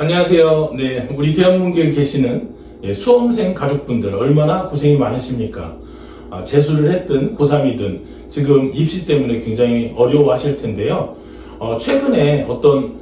안녕하세요. 네, 우리 대한문교에 계시는 수험생 가족분들 얼마나 고생이 많으십니까? 재수를 했든 고3이든 지금 입시 때문에 굉장히 어려워하실 텐데요. 최근에 어떤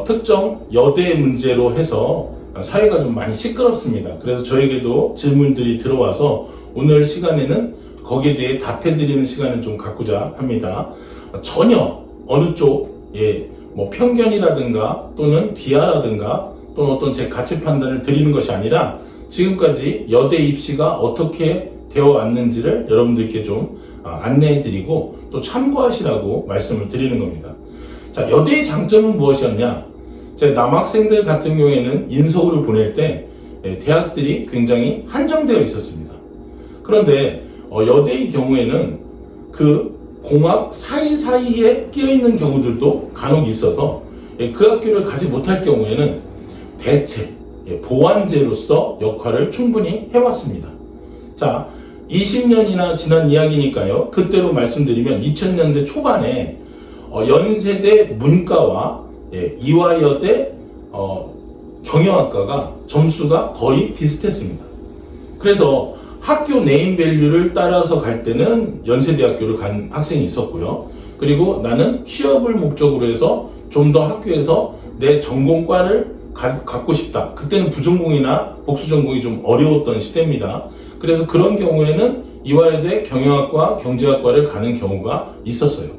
특정 여대 문제로 해서 사회가 좀 많이 시끄럽습니다. 그래서 저에게도 질문들이 들어와서 오늘 시간에는 거기에 대해 답해드리는 시간을 좀 갖고자 합니다. 전혀 어느 쪽, 뭐 편견이라든가 또는 비하라든가 또는 어떤 제 가치 판단을 드리는 것이 아니라 지금까지 여대 입시가 어떻게 되어 왔는지를 여러분들께 좀 안내해 드리고 또 참고하시라고 말씀을 드리는 겁니다. 자, 여대의 장점은 무엇이었냐? 제 남학생들 같은 경우에는 인서울을 보낼 때 대학들이 굉장히 한정되어 있었습니다. 그런데 여대의 경우에는 그 공학 사이사이에 끼어있는 경우들도 간혹 있어서 그 학교를 가지 못할 경우에는 대책, 보완제로서 역할을 충분히 해왔습니다. 자, 20년이나 지난 이야기니까요. 그때로 말씀드리면 2000년대 초반에 연세대 문과와 이화여대 경영학과가 점수가 거의 비슷했습니다. 그래서 학교 네임밸류를 따라서 갈 때는 연세대학교를 간 학생이 있었고요. 그리고 나는 취업을 목적으로 해서 좀 더 학교에서 내 전공과를 갖고 싶다. 그때는 부전공이나 복수전공이 좀 어려웠던 시대입니다. 그래서 그런 경우에는 이화여대 경영학과 경제학과를 가는 경우가 있었어요.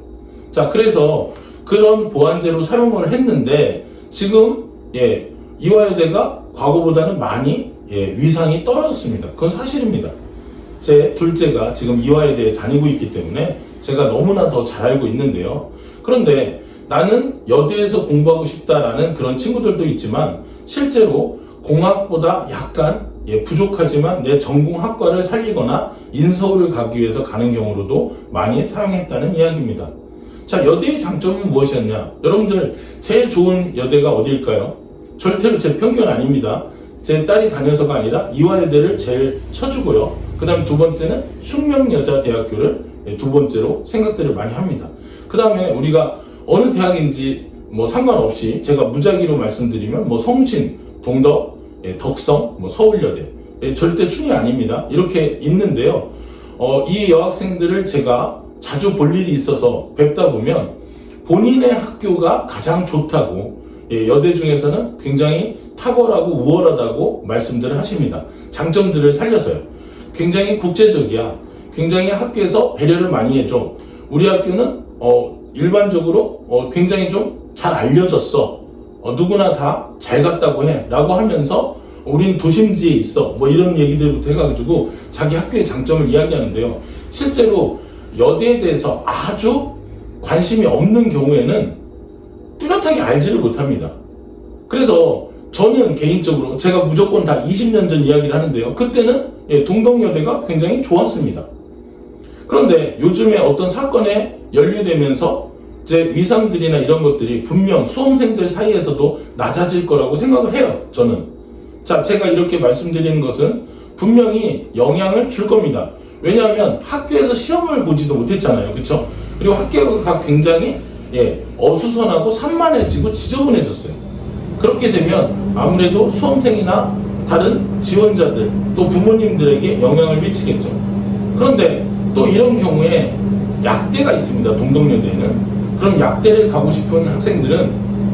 자, 그래서 그런 보완제로 사용을 했는데 지금 이화여대가 과거보다는 많이 위상이 떨어졌습니다. 그건 사실입니다. 제 둘째가 지금 이화여대에 다니고 있기 때문에 제가 너무나 더 잘 알고 있는데요. 그런데 나는 여대에서 공부하고 싶다라는 그런 친구들도 있지만 실제로 공학보다 약간 부족하지만 내 전공학과를 살리거나 인서울을 가기 위해서 가는 경우로도 많이 사용했다는 이야기입니다. 자, 여대의 장점은 무엇이었냐? 여러분들 제일 좋은 여대가 어디일까요? 절대로 제 편견 아닙니다. 제 딸이 다녀서가 아니라 이화여대를 제일 쳐주고요. 그 다음에 두 번째는 숙명여자대학교를 두 번째로 생각들을 많이 합니다. 그 다음에 우리가 어느 대학인지 뭐 상관없이 제가 무작위로 말씀드리면 뭐 성신, 동덕, 덕성, 뭐 서울여대 절대 순위 아닙니다. 이렇게 있는데요. 이 여학생들을 제가 자주 볼 일이 있어서 뵙다 보면 본인의 학교가 가장 좋다고 여대 중에서는 굉장히 탁월하고 우월하다고 말씀들을 하십니다. 장점들을 살려서요. 굉장히 국제적이야. 굉장히 학교에서 배려를 많이 해줘. 우리 학교는 일반적으로 굉장히 좀 잘 알려졌어. 누구나 다 잘 갔다고 해. 라고 하면서 우리는 도심지에 있어. 뭐 이런 얘기들부터 해가지고 자기 학교의 장점을 이야기하는데요. 실제로 여대에 대해서 아주 관심이 없는 경우에는 뚜렷하게 알지를 못합니다. 그래서 저는 개인적으로 제가 무조건 다 20년 전 이야기를 하는데요. 그때는 동덕여대가 굉장히 좋았습니다. 그런데 요즘에 어떤 사건에 연루되면서 제 위상들이나 이런 것들이 분명 수험생들 사이에서도 낮아질 거라고 생각을 해요. 저는. 자, 제가 이렇게 말씀드리는 것은 분명히 영향을 줄 겁니다. 왜냐하면 학교에서 시험을 보지도 못했잖아요. 그렇죠? 그리고 학교가 굉장히 어수선하고 산만해지고 지저분해졌어요. 그렇게 되면 아무래도 수험생이나 다른 지원자들 또 부모님들에게 영향을 미치겠죠. 그런데 또 이런 경우에 약대가 있습니다. 동덕여대에는. 그럼 약대를 가고 싶은 학생들은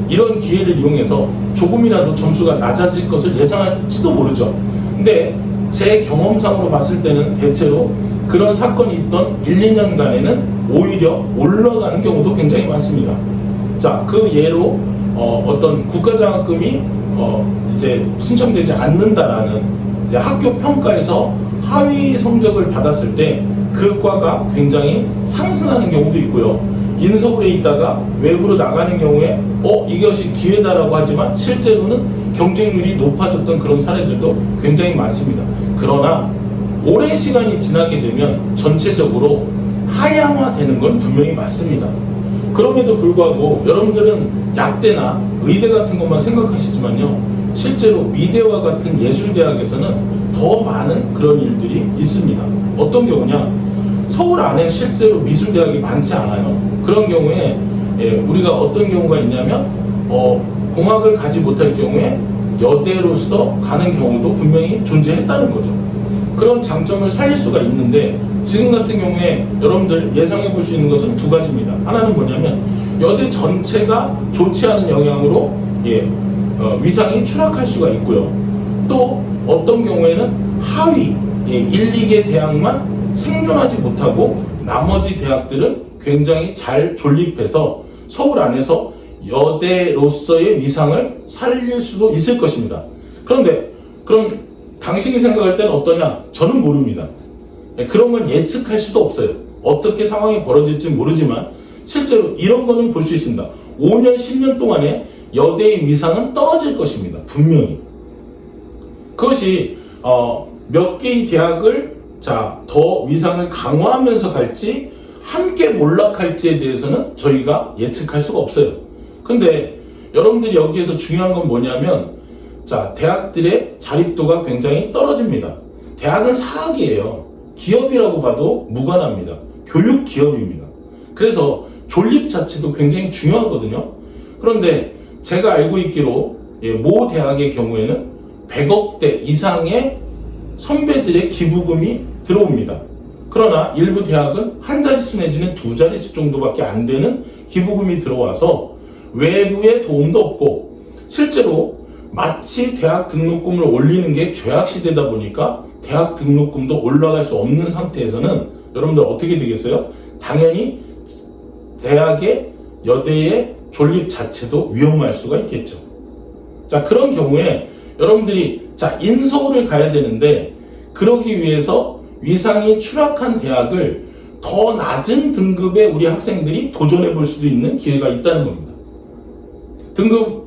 이런 기회를 이용해서 조금이라도 점수가 낮아질 것을 예상할지도 모르죠. 근데 제 경험상으로 봤을 때는 대체로 그런 사건이 있던 1, 2년간에는 오히려 올라가는 경우도 굉장히 많습니다. 자, 그 예로 어떤 국가장학금이 이제 신청되지 않는다라는 이제 학교 평가에서 하위 성적을 받았을 때 그 과가 굉장히 상승하는 경우도 있고요. 인서울에 있다가 외부로 나가는 경우에 이것이 기회다라고 하지만 실제로는 경쟁률이 높아졌던 그런 사례들도 굉장히 많습니다. 그러나 오랜 시간이 지나게 되면 전체적으로 하향화되는 건 분명히 맞습니다. 그럼에도 불구하고 여러분들은 약대나 의대 같은 것만 생각하시지만요. 실제로 미대와 같은 예술대학에서는 더 많은 그런 일들이 있습니다. 어떤 경우냐? 서울 안에 실제로 미술대학이 많지 않아요. 그런 경우에 우리가 어떤 경우가 있냐면 공학을 가지 못할 경우에 여대로서 가는 경우도 분명히 존재했다는 거죠. 그런 장점을 살릴 수가 있는데 지금 같은 경우에 여러분들 예상해 볼 수 있는 것은 두 가지입니다. 하나는 뭐냐면 여대 전체가 좋지 않은 영향으로 위상이 추락할 수가 있고요. 또 어떤 경우에는 하위 1, 2개 대학만 생존하지 못하고 나머지 대학들은 굉장히 잘 존립해서 서울 안에서 여대로서의 위상을 살릴 수도 있을 것입니다. 그런데 그럼 당신이 생각할 때는 어떠냐? 저는 모릅니다. 그런 건 예측할 수도 없어요. 어떻게 상황이 벌어질지 모르지만 실제로 이런 거는 볼 수 있습니다. 5년, 10년 동안에 여대의 위상은 떨어질 것입니다. 분명히. 그것이 몇 개의 대학을 더 위상을 강화하면서 갈지 함께 몰락할지에 대해서는 저희가 예측할 수가 없어요. 근데 여러분들이 여기에서 중요한 건 뭐냐면 대학들의 자립도가 굉장히 떨어집니다. 대학은 사학이에요. 기업이라고 봐도 무관합니다. 교육 기업입니다. 그래서 존립 자체도 굉장히 중요하거든요. 그런데 제가 알고 있기로 모 대학의 경우에는 100억대 이상의 선배들의 기부금이 들어옵니다. 그러나 일부 대학은 한 자릿수 내지는 두 자릿수 정도밖에 안 되는 기부금이 들어와서 외부의 도움도 없고 실제로 마치 대학 등록금을 올리는 게 죄악시대다 보니까 대학 등록금도 올라갈 수 없는 상태에서는 여러분들 어떻게 되겠어요? 당연히 대학의 여대의 존립 자체도 위험할 수가 있겠죠. 그런 경우에 여러분들이 인서울을 가야 되는데 그러기 위해서 위상이 추락한 대학을 더 낮은 등급의 우리 학생들이 도전해 볼 수도 있는 기회가 있다는 겁니다. 등급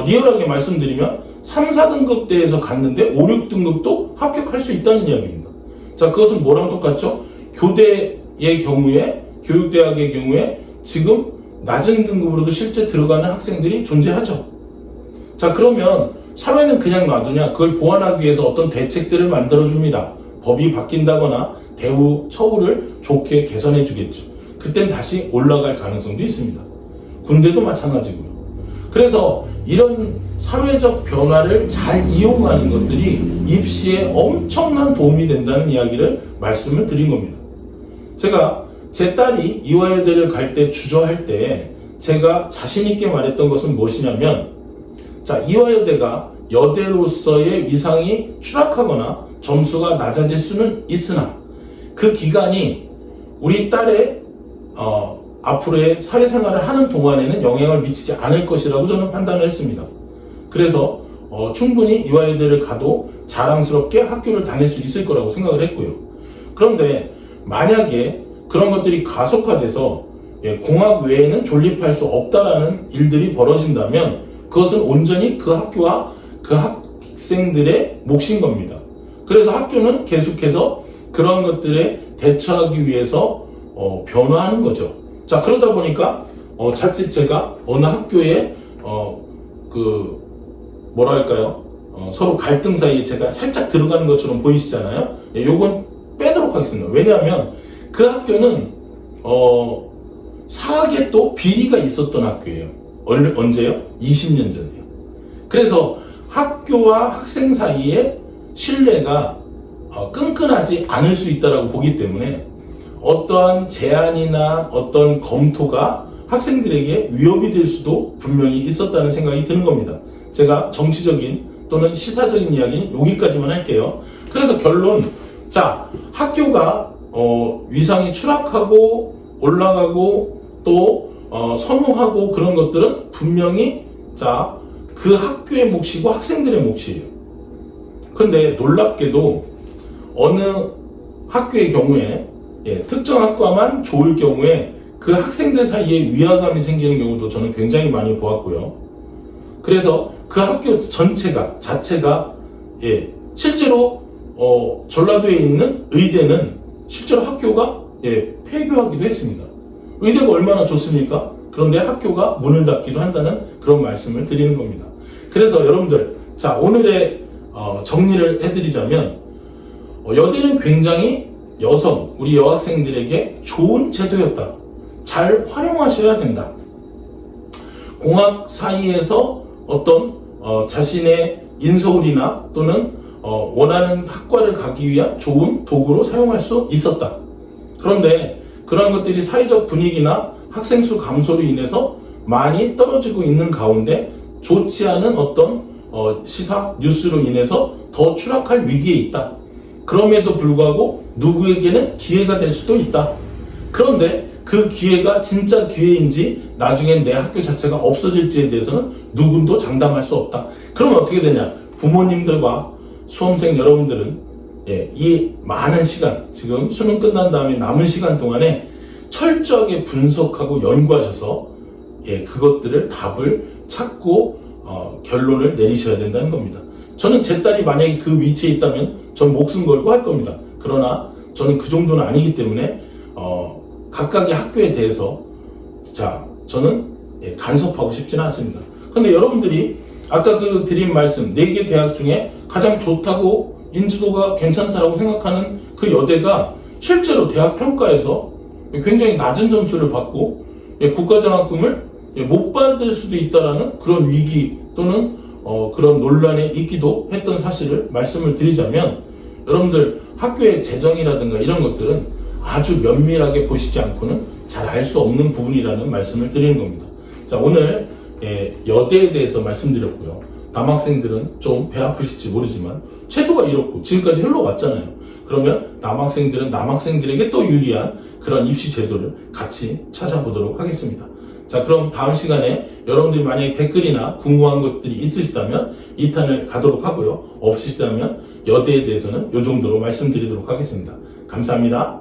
리얼하게 말씀드리면 3, 4등급대에서 갔는데 5, 6등급도 합격할 수 있다는 이야기입니다. 그것은 뭐랑 똑같죠? 교대의 경우에 교육대학의 경우에 지금 낮은 등급으로도 실제 들어가는 학생들이 존재하죠. 그러면 사회는 그냥 놔두냐? 그걸 보완하기 위해서 어떤 대책들을 만들어줍니다. 법이 바뀐다거나 대우, 처우를 좋게 개선해 주겠죠. 그땐 다시 올라갈 가능성도 있습니다. 군대도 마찬가지고요. 그래서 이런 사회적 변화를 잘 이용하는 것들이 입시에 엄청난 도움이 된다는 이야기를 말씀을 드린 겁니다. 제가 제 딸이 이화여대를 갈 때 주저할 때 제가 자신 있게 말했던 것은 무엇이냐면 이화여대가 여대로서의 위상이 추락하거나 점수가 낮아질 수는 있으나 그 기간이 우리 딸의 앞으로의 사회생활을 하는 동안에는 영향을 미치지 않을 것이라고 저는 판단을 했습니다. 그래서 충분히 이화여대를 가도 자랑스럽게 학교를 다닐 수 있을 거라고 생각을 했고요. 그런데 만약에 그런 것들이 가속화돼서 공학 외에는 존립할 수 없다라는 일들이 벌어진다면 그것은 온전히 그 학교와 그 학생들의 몫인 겁니다. 그래서 학교는 계속해서 그런 것들에 대처하기 위해서 변화하는 거죠. 그러다 보니까 자칫 제가 어느 학교에 서로 갈등 사이에 제가 살짝 들어가는 것처럼 보이시잖아요. 요건 빼도록 하겠습니다. 왜냐하면 그 학교는 사학에 또 비리가 있었던 학교예요. 언제요? 20년 전이에요. 그래서 학교와 학생 사이에 신뢰가 끈끈하지 않을 수 있다고 보기 때문에 어떠한 제안이나 어떤 검토가 학생들에게 위협이 될 수도 분명히 있었다는 생각이 드는 겁니다. 제가 정치적인 또는 시사적인 이야기는 여기까지만 할게요. 그래서 결론, 학교가 위상이 추락하고 올라가고 또 선호하고 그런 것들은 분명히 그 학교의 몫이고 학생들의 몫이에요. 근데 놀랍게도 어느 학교의 경우에 특정 학과만 좋을 경우에 그 학생들 사이에 위화감이 생기는 경우도 저는 굉장히 많이 보았고요. 그래서 그 학교 자체가 실제로 전라도에 있는 의대는 실제로 학교가 폐교하기도 했습니다. 의대가 얼마나 좋습니까? 그런데 학교가 문을 닫기도 한다는 그런 말씀을 드리는 겁니다. 그래서 여러분들, 오늘의 정리를 해드리자면 여대는 굉장히 우리 여학생들에게 좋은 제도였다. 잘 활용하셔야 된다. 공학 사이에서 어떤 자신의 인서울이나 또는 원하는 학과를 가기 위한 좋은 도구로 사용할 수 있었다. 그런데 그런 것들이 사회적 분위기나 학생 수 감소로 인해서 많이 떨어지고 있는 가운데 좋지 않은 어떤 시사 뉴스로 인해서 더 추락할 위기에 있다. 그럼에도 불구하고 누구에게는 기회가 될 수도 있다. 그런데 그 기회가 진짜 기회인지 나중엔 내 학교 자체가 없어질지에 대해서는 누구도 장담할 수 없다. 그러면 어떻게 되냐? 부모님들과 수험생 여러분들은 이 많은 시간, 지금 수능 끝난 다음에 남은 시간 동안에 철저하게 분석하고 연구하셔서 그것들을 답을 찾고 결론을 내리셔야 된다는 겁니다. 저는 제 딸이 만약에 그 위치에 있다면 전 목숨 걸고 할 겁니다. 그러나 저는 그 정도는 아니기 때문에 각각의 학교에 대해서 저는 간섭하고 싶지는 않습니다. 그런데 여러분들이 아까 그 드린 말씀 4개 대학 중에 가장 좋다고 인지도가 괜찮다고 생각하는 그 여대가 실제로 대학 평가에서 굉장히 낮은 점수를 받고 국가장학금을 못 받을 수도 있다라는 그런 위기 또는 그런 논란에 있기도 했던 사실을 말씀을 드리자면, 여러분들 학교의 재정이라든가 이런 것들은 아주 면밀하게 보시지 않고는 잘 알 수 없는 부분이라는 말씀을 드리는 겁니다. 자, 오늘 여대에 대해서 말씀드렸고요. 남학생들은 좀 배 아프실지 모르지만 제도가 이렇고 지금까지 흘러왔잖아요. 그러면 남학생들은 남학생들에게 또 유리한 그런 입시 제도를 같이 찾아보도록 하겠습니다. 자, 그럼 다음 시간에 여러분들이 만약에 댓글이나 궁금한 것들이 있으시다면 2탄을 가도록 하고요. 없으시다면 여대에 대해서는 이 정도로 말씀드리도록 하겠습니다. 감사합니다.